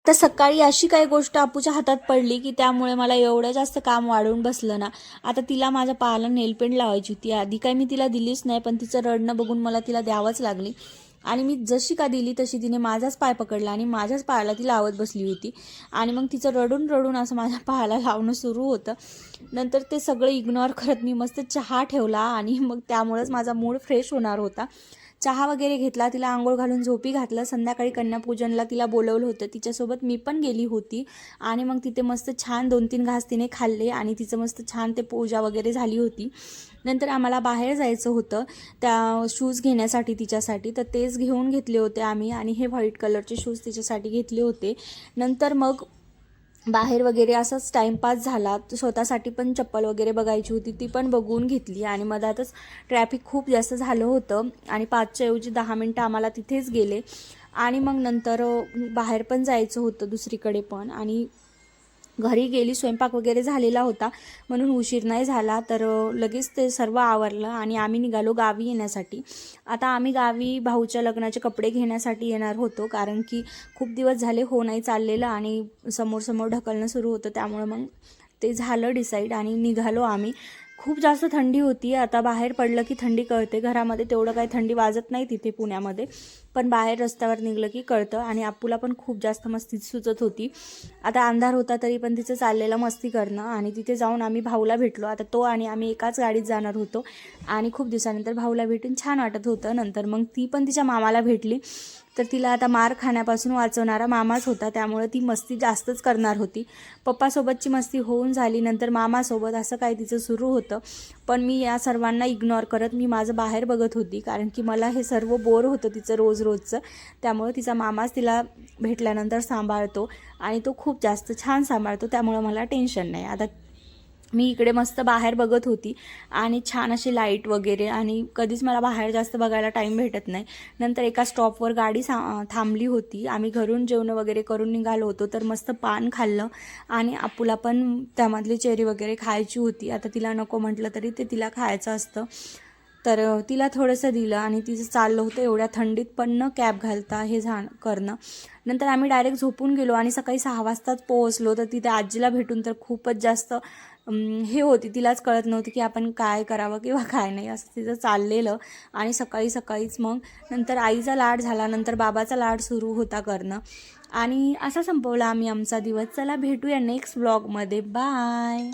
तर सकाळी अशी काही गोष्ट अपूच्या हातात पडली की त्यामुळे मला एवढं जास्त काम वाढून बसलं ना. आता तिला माझ्या पायाला नेलपेंट लावायची होती. आधी काही मी तिला दिलीच नाही, पण तिचं रडणं बघून मला तिला द्यावंच लागली. आणि मी जशी का दिली तशी तिने माझाच पाय पकडला आणि माझ्याच पायाला ती लावत बसली होती. आणि मग तिचं रडून रडून असं माझ्या पायाला लावणं सुरू होतं. नंतर ते सगळं इग्नोर करत मी मस्त चहा ठेवला आणि मग त्यामुळेच माझा मूड फ्रेश होणार होता. चहा वगैरे घेतला, तिला आंघोळ घालून झोपी घातलं. संध्याकाळी कन्यापूजनला तिला बोलवलं होतं, तिच्यासोबत मी पण गेली होती. आणि मग तिथे मस्त छान 2-3 घास तिने खाल्ले आणि तिचं मस्त छान ते पूजा वगैरे झाली होती. नंतर आम्हाला बाहेर जायचं होतं त्या शूज घेण्यासाठी तिच्यासाठी, तर तेच घेऊन घेतले होते आम्ही. आणि हे व्हाईट कलरचे शूज तिच्यासाठी घेतले होते. नंतर मग बाहेर वगैरे असाच टाईमपास झाला. स्वतःसाठी पण चप्पल वगैरे बघायची होती, ती पण बघून घेतली. आणि मधातच ट्रॅफिक खूप जास्त झालं होतं आणि 5च्या ऐवजी 10 मिनटं आम्हाला तिथेच गेले. आणि मग नंतर बाहेर पण जायचं होतं दुसरीकडे पण. आणि घरी गेली, स्वयंपाक वगैरे झालेला होता म्हणून उशीर नाही झाला. तर लगेच ते सर्व आवरलं आणि आम्ही निघालो गावी येण्यासाठी. आता आम्ही गावी भाऊच्या लग्नाचे कपडे घेण्यासाठी येणार होतो, कारण की खूप दिवस झाले हो नाही चाललेलं आणि समोर ढकलणं सुरू होतं. त्यामुळे मग ते झालं डिसाईड आणि निघालो आम्ही. खूप जास्त थंडी होती. आता बाहेर पडलं की थंडी कळते, घरामध्ये तेवढं काही थंडी वाजत नाही तिथे पुण्यामध्ये, पण बाहेर रस्त्यावर निघलं की कळतं. आणि अप्पूला पण खूप जास्त मस्ती सुचत होती. आता अंधार होता तरी पण तिचं चाललेलं मस्ती करणं. आणि तिथे जाऊन आम्ही भाऊला भेटलो. आता तो आणि आम्ही एकाच गाडीत जाणार होतो आणि खूप दिवसानंतर भाऊला भेटून छान वाटत होतं. नंतर मग ती पण तिच्या मामाला भेटली. तर तिला आता मार खाण्यापासून वाचवणारा मामाच होता, त्यामुळे ती मस्ती जास्तच करणार होती. पप्पासोबतची मस्ती होऊन झाली, नंतर मामासोबत असं काय तिचं सुरू होतं. पण मी या सर्वांना इग्नोर करत मी माझं बाहेर बघत होती, कारण की मला हे सर्व बोर होतं तिचं रोजचं. त्यामुळे तिचा मामाच तिला भेटल्यानंतर सांभाळतो आणि तो खूप जास्त छान सांभाळतो, त्यामुळे मला टेन्शन नाही. आता मी इकडे मस्त बाहेर बघत होती आणि छान अशी लाईट वगैरे, आणि कधीच मला बाहेर जास्त बघायला टाईम भेटत नाही. नंतर एका स्टॉपवर गाडी थांबली होती. आम्ही घरून जेवण वगैरे करून निघालो होतो, तर मस्त पान खाल्लं. आणि अप्पूला पण त्यामधली चेरी वगैरे खायची होती. आता तिला नको म्हटलं तरी ते तिला खायचं असतं, तर तिला थोडंसं दिलं. आणि तिचं चाललं होतं एवढ्या थंडीत पण न कॅब घालता हे करणं. नंतर आम्ही डायरेक्ट झोपून गेलो आणि सकाळी 6 वाजताच पोहोचलो. तर तिथे आजीला भेटून तर खूपच जास्त हे होती, तिलाच कळत नव्हती की आपण काय करावं किंवा काय नाही, असं तिचं चाललेलं. आणि सकाळीच मग नंतर आईचा लाड झाला, नंतर बाबाचा लाड सुरू होता करणं. आणि असा संपवला आम्ही आमचा दिवस. चला भेटूया नेक्स्ट व्लॉगमध्ये. बाय.